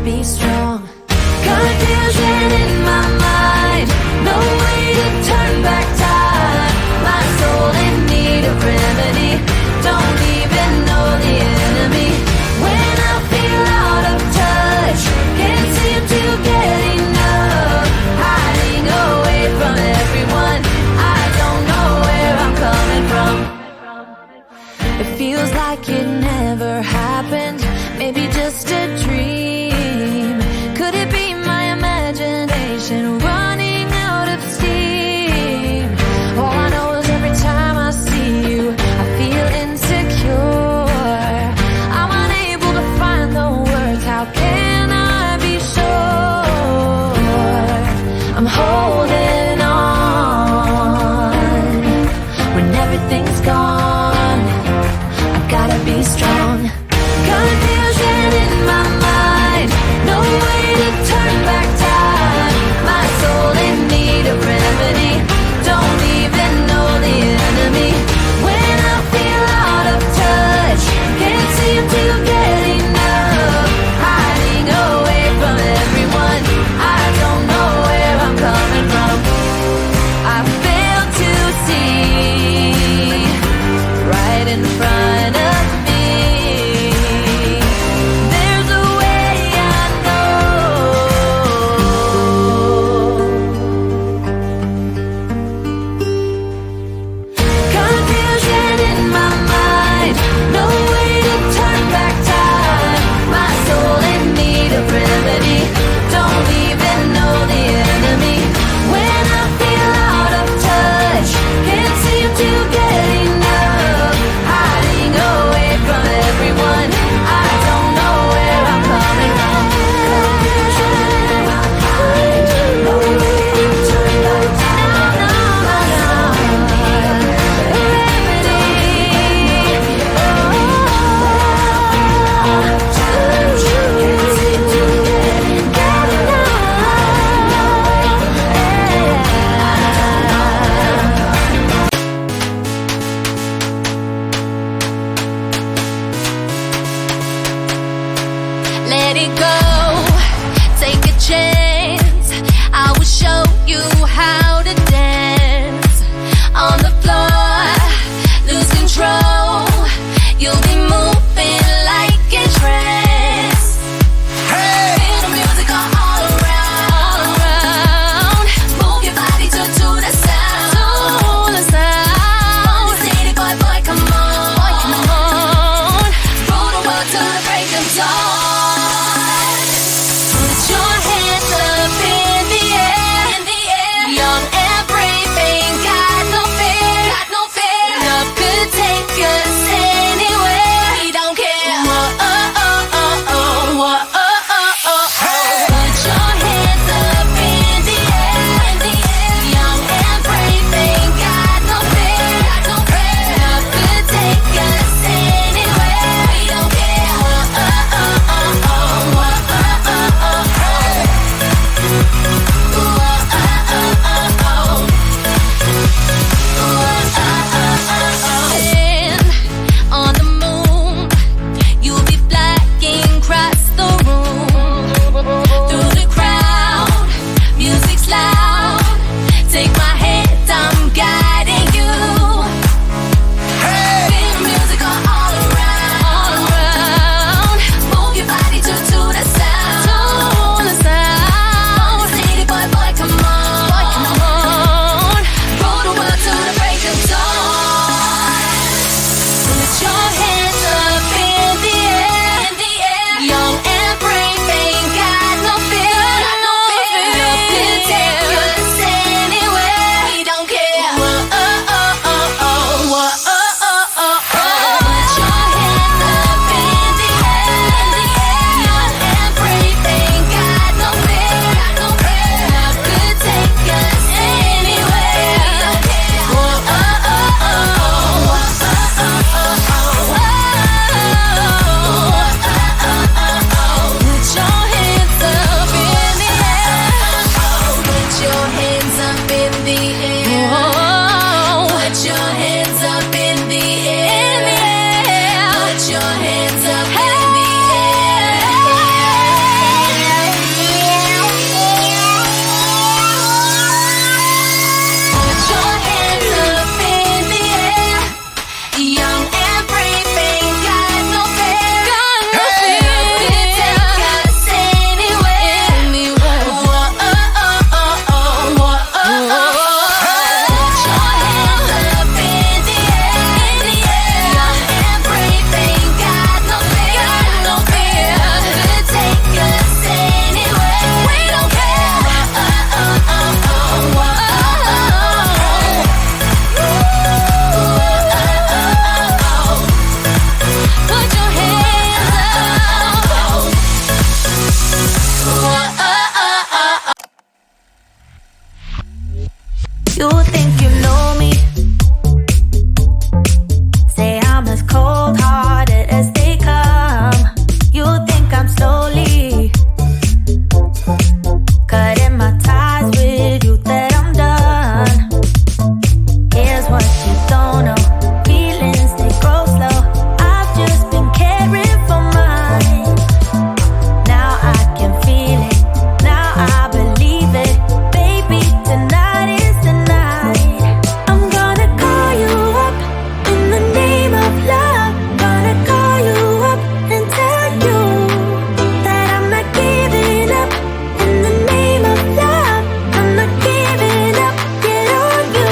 be strong. Confusion in my mind, no way to turn back time. My soul in need of remedy, don't even know the enemy. When I feel out of touch, can't seem to get enough. Hiding away from everyone, I don't know where I'm coming from. It feels like it never happened, maybe just a dream. Could it be my imagination? You think you know me. Say I'm as cold-hearted as they come. You think I'm slowly cutting my ties with you, that I'm done. Here's what you don't know. Feelings, they grow slow. I've just been caring for mine. Now I can feel it. Now I believe it. Baby, tonight is the night. I'm gonna call you up in the name of love. Gonna call you up and tell you that I'm not giving up. In the name of love, I'm not giving up. Get on you.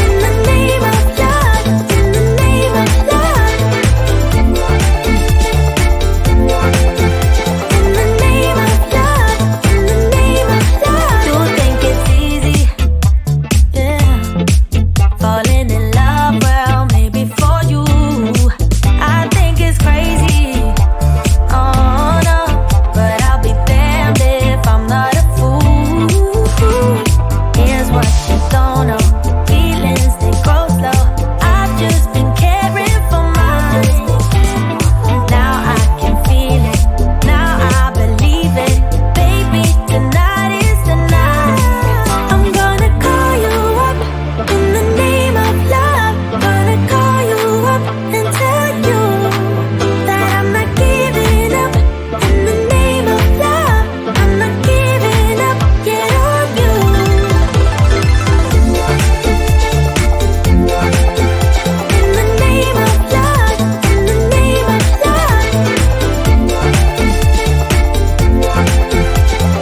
In the name of love, in the name of love. In the name of love, in the name of love. You think it's easy, yeah, falling in love, well, maybe for you. I think it's crazy, oh no, but I'll be damned if I'm not a fool. Here's what you don't know. Feelings, they grow slow. I've just been caring for mine. Now I can feel it. Now I believe it. Baby, tonight is the night. I'm gonna call you up in the name of love. Gonna call you up and tell you that I'm not giving up. In the name of love, I'm not giving up. Get on you. In the name of love, in the name of love.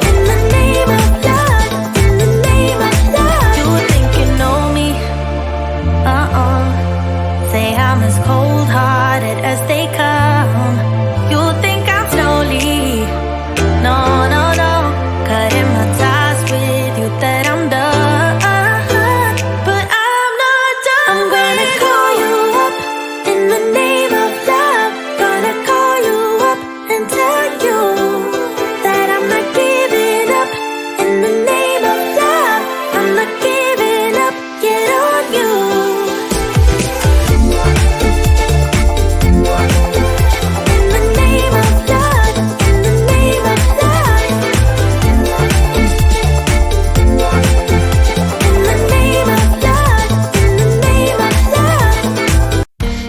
In the name of love, in the name of love. You think you know me? Say I'm as cold-hearted as they come. You think I'm slowly, no, no, no, cutting my ties with you, that I'm done. But I'm not done. I'm gonna call you up in the name of love. Gonna call you up and tell you that I'm not giving up. In the name of love, I'm not giving up. Get on you. In the name of love, in the name of love. In the name of love, in the name of love.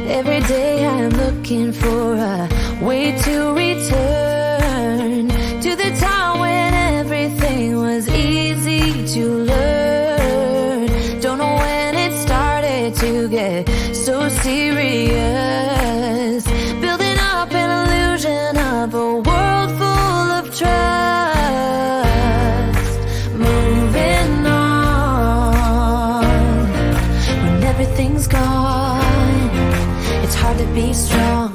Every day I'm looking for a way to return to the time when everything was easy to learn. Don't know when it started to get so serious. Building up an illusion of a world full of trust. Moving on when everything's gone. It's hard to be strong